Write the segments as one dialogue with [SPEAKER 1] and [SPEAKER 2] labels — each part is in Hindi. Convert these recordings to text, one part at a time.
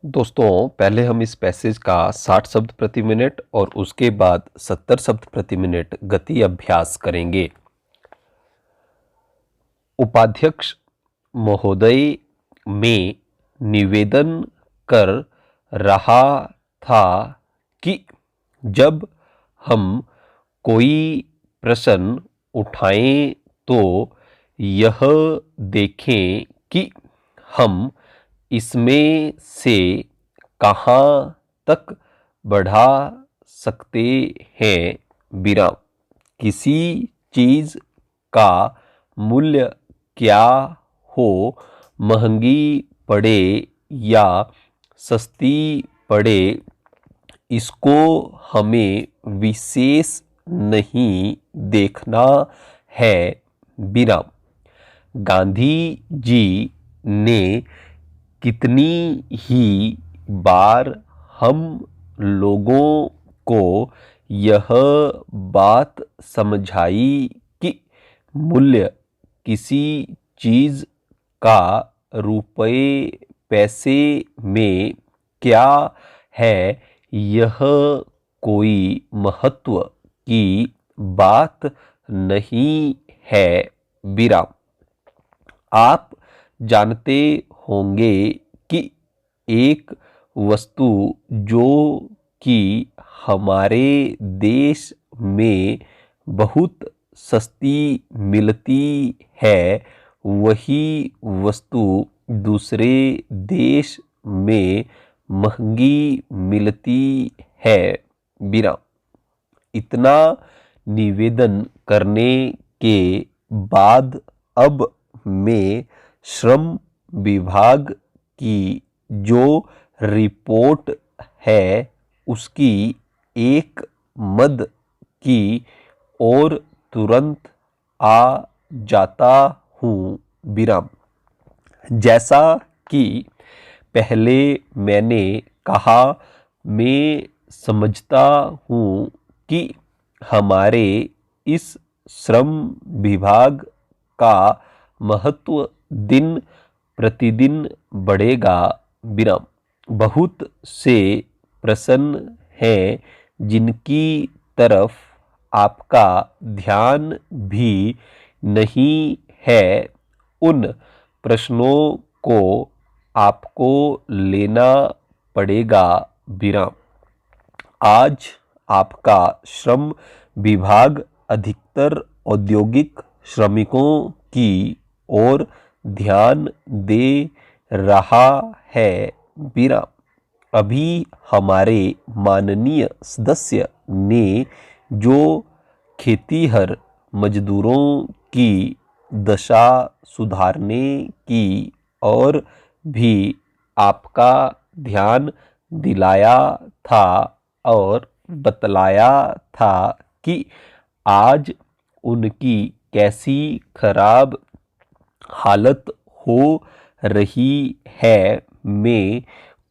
[SPEAKER 1] दोस्तों, पहले हम इस पैसेज का 60 शब्द प्रति मिनट और उसके बाद 70 शब्द प्रति मिनट गति अभ्यास करेंगे। उपाध्यक्ष महोदय में निवेदन कर रहा था कि जब हम कोई प्रश्न उठाएं तो यह देखें कि हम इसमें से कहाँ तक बढ़ा सकते हैं बिना किसी चीज़ का मूल्य क्या हो, महंगी पड़े या सस्ती पड़े, इसको हमें विशेष नहीं देखना है बिना गांधी जी ने कितनी ही बार हम लोगों को यह बात समझाई कि मूल्य किसी चीज़ का रुपये पैसे में क्या है, यह कोई महत्व की बात नहीं है बिना आप जानते होंगे कि एक वस्तु जो कि हमारे देश में बहुत सस्ती मिलती है, वही वस्तु दूसरे देश में महंगी मिलती है बिना इतना निवेदन करने के बाद अब मैं श्रम विभाग की जो रिपोर्ट है उसकी एक मद की ओर तुरंत आ जाता हूँ विराम। जैसा कि पहले मैंने कहा, मैं समझता हूँ कि हमारे इस श्रम विभाग का महत्व दिन प्रतिदिन बढ़ेगा विराम। बहुत से प्रश्न हैं जिनकी तरफ आपका ध्यान भी नहीं है, उन प्रश्नों को आपको लेना पड़ेगा विराम। आज आपका श्रम विभाग अधिकतर औद्योगिक श्रमिकों की ओर ध्यान दे रहा है विराम। अभी हमारे माननीय सदस्य ने जो खेतीहर मजदूरों की दशा सुधारने की और भी आपका ध्यान दिलाया था और बतलाया था कि आज उनकी कैसी खराब हालत हो रही है, मैं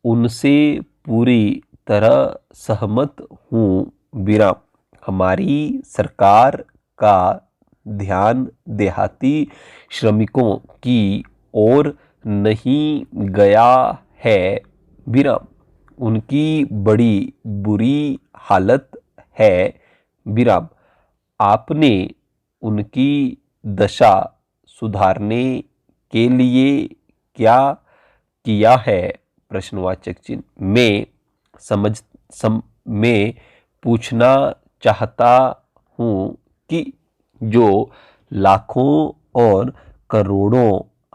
[SPEAKER 1] उनसे पूरी तरह सहमत हूँ विराम। हमारी सरकार का ध्यान देहाती श्रमिकों की ओर नहीं गया है विराम। उनकी बड़ी बुरी हालत है विराम। आपने उनकी दशा सुधारने के लिए क्या किया है? प्रश्नवाचक चिन्ह। मैं पूछना चाहता हूँ कि जो लाखों और करोड़ों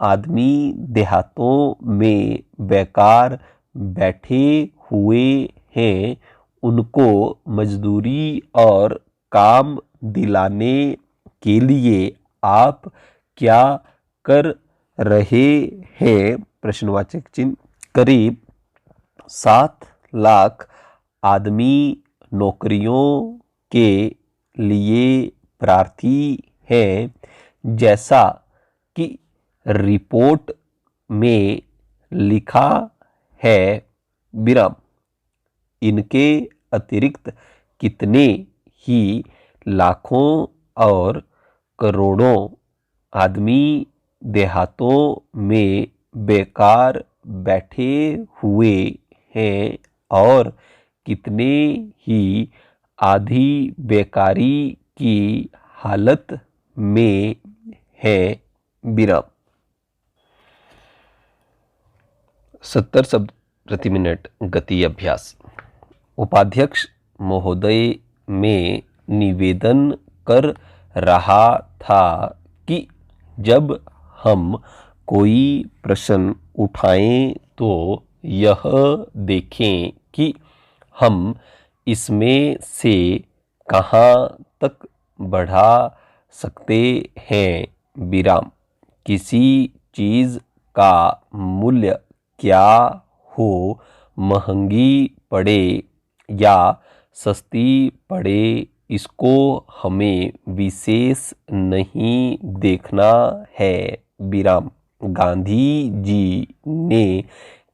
[SPEAKER 1] आदमी देहातों में बेकार बैठे हुए हैं, उनको मजदूरी और काम दिलाने के लिए आप क्या कर रहे हैं? प्रश्नवाचक चिन्ह। करीब 7 लाख आदमी नौकरियों के लिए प्रार्थी हैं, जैसा कि रिपोर्ट में लिखा है विराम। इनके अतिरिक्त कितने ही लाखों और करोड़ों आदमी देहातों में बेकार बैठे हुए हैं और कितने ही आधी बेकारी की हालत में हैं। विराम। 70 शब्द प्रति मिनट गति अभ्यास। उपाध्यक्ष महोदय में निवेदन कर रहा था कि जब हम कोई प्रश्न उठाएं तो यह देखें कि हम इसमें से कहाँ तक बढ़ा सकते हैं। विराम। किसी चीज़ का मूल्य क्या हो, महंगी पड़े या सस्ती पड़े, इसको हमें विशेष नहीं देखना है। विराम। गांधी जी ने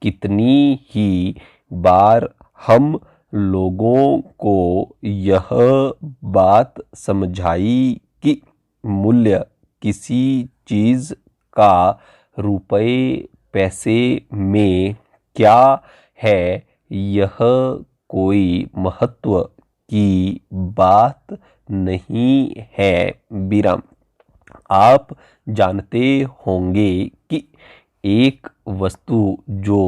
[SPEAKER 1] कितनी ही बार हम लोगों को यह बात समझाई कि मूल्य किसी चीज़ का रुपए पैसे में क्या है, यह कोई महत्व की बात नहीं है। विराम। आप जानते होंगे कि एक वस्तु जो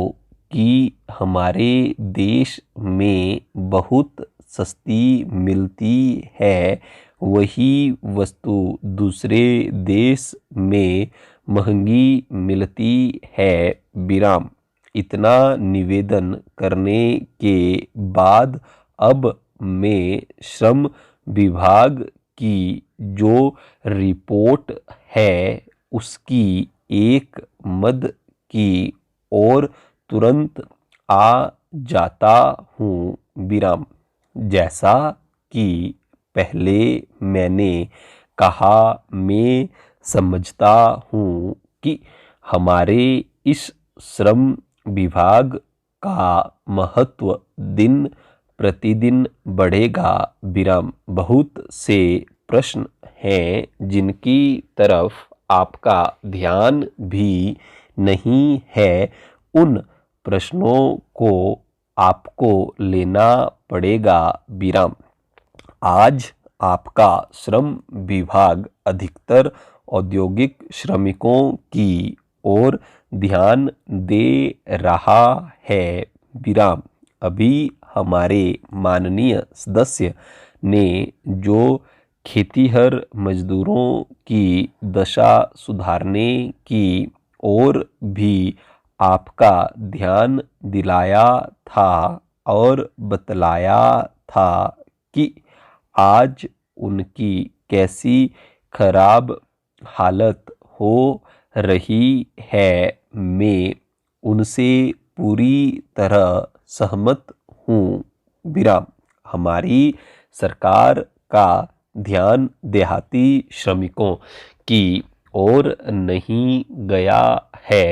[SPEAKER 1] कि हमारे देश में बहुत सस्ती मिलती है, वही वस्तु दूसरे देश में महंगी मिलती है। विराम। इतना निवेदन करने के बाद अब मैं श्रम विभाग की जो रिपोर्ट है उसकी एक मद की ओर तुरंत आ जाता हूँ। विराम। जैसा कि पहले मैंने कहा, मैं समझता हूँ कि हमारे इस श्रम विभाग का महत्व दिन प्रतिदिन बढ़ेगा। विराम। बहुत से प्रश्न हैं जिनकी तरफ आपका ध्यान भी नहीं है। उन प्रश्नों को आपको लेना पड़ेगा। विराम। आज आपका श्रम विभाग अधिकतर औद्योगिक श्रमिकों की ओर ध्यान दे रहा है। विराम। अभी हमारे माननीय सदस्य ने जो खेतीहर मजदूरों की दशा सुधारने की ओर भी आपका ध्यान दिलाया था और बतलाया था कि आज उनकी कैसी खराब हालत हो रही है। मैं उनसे पूरी तरह सहमत हूँ। विराम। हमारी सरकार का ध्यान देहाती श्रमिकों की ओर नहीं गया है।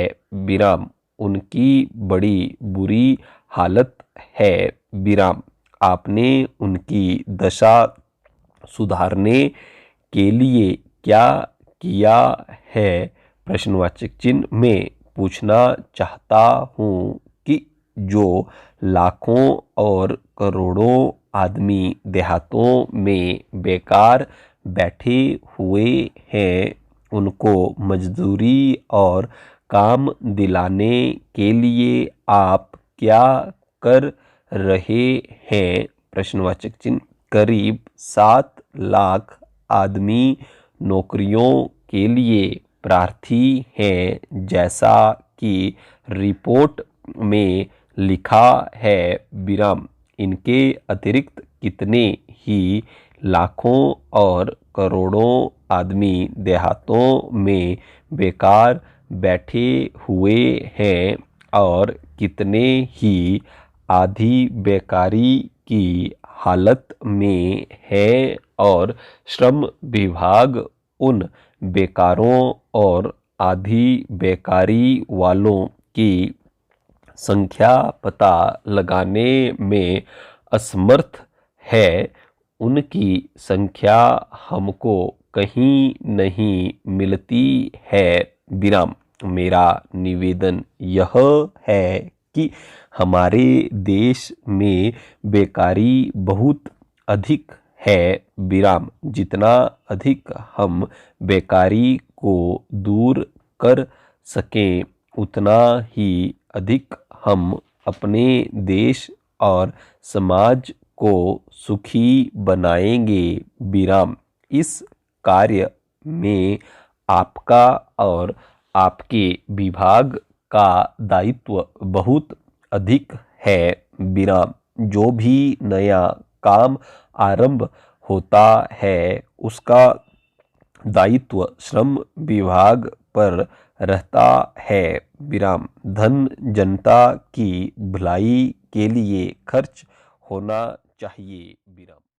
[SPEAKER 1] विराम। उनकी बड़ी बुरी हालत है। विराम। आपने उनकी दशा सुधारने के लिए क्या किया है? प्रश्नवाचक चिन्ह। मैं पूछना चाहता हूँ कि जो लाखों और करोड़ों आदमी देहातों में बेकार बैठे हुए हैं, उनको मजदूरी और काम दिलाने के लिए आप क्या कर रहे हैं? प्रश्नवाचक चिन्ह। करीब 7 लाख आदमी नौकरियों के लिए प्रार्थी हैं, जैसा कि रिपोर्ट में लिखा है। विराम। इनके अतिरिक्त कितने ही लाखों और करोड़ों आदमी देहातों में बेकार बैठे हुए हैं और कितने ही आधी बेकारी की हालत में है और श्रम विभाग उन बेकारों और आधी बेकारी वालों की संख्या पता लगाने में असमर्थ है। उनकी संख्या हमको कहीं नहीं मिलती है। विराम। मेरा निवेदन यह है कि हमारे देश में बेकारी बहुत अधिक है विराम। जितना अधिक हम बेकारी को दूर कर सकें उतना ही अधिक हम अपने देश और समाज को सुखी बनाएंगे विराम। इस कार्य में आपका और आपके विभाग का दायित्व बहुत अधिक है विराम। जो भी नया काम आरंभ होता है उसका दायित्व श्रम विभाग पर रहता है विराम। धन जनता की भलाई के लिए खर्च होना चाहिए विराम।